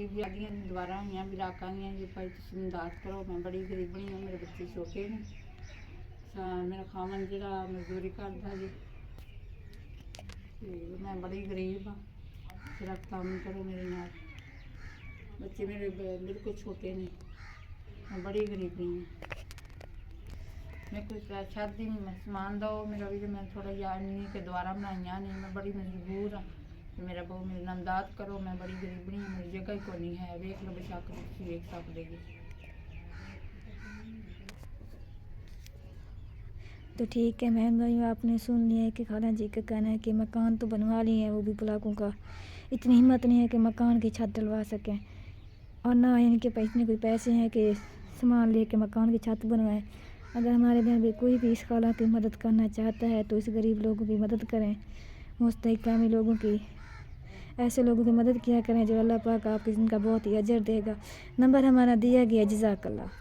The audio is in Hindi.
भी आदियाँ दोबारा हुई भी राकांगियाँ जी भाई तुम इमदाद करो, मैं बड़ी गरीबनी हूँ, मेरे बच्चे छोटे ने, मेरा खावन जो मजदूरी करता जी, मैं बड़ी गरीब हाँ, जरा काम करो मेरे नाल, बच्चे मेरे बिल्कुल छोटे ने, मैं बड़ी गरीबनी हूँ, मैं कोई छत दी समान दो मेरा भी, मैं थोड़ा याद नहीं कि दोबारा बनाइया नहीं, मैं बड़ी मजबूर हाँ, मेरा बहु मेरे नाल इमदाद करो, मैं बड़ी गरीबनी हूँ, मेरी जगह ही कोई नहीं है, वेख लो बेशक तुम वेख सकते जी। तो ठीक है बहन भाइयों, आपने सुन लिया है कि खाला जी का कहना है कि मकान तो बनवा लिए हैं, वो भी ब्लॉकों का, इतनी हिम्मत नहीं है कि मकान की छत डलवा सकें, और ना इनके पास इतने कोई पैसे हैं कि सामान ले के मकान की छत बनवाएं। अगर हमारे बहन भाई कोई भी इस खाला की मदद करना चाहता है तो इस गरीब लोगों की मदद करें, मुस्तहिकामी लोगों की, ऐसे लोगों की मदद किया करें जो अल्लाह पाक आपकी जिनका बहुत ही अजर देगा। नंबर हमारा दिया गया, जज़ाकल्लाह।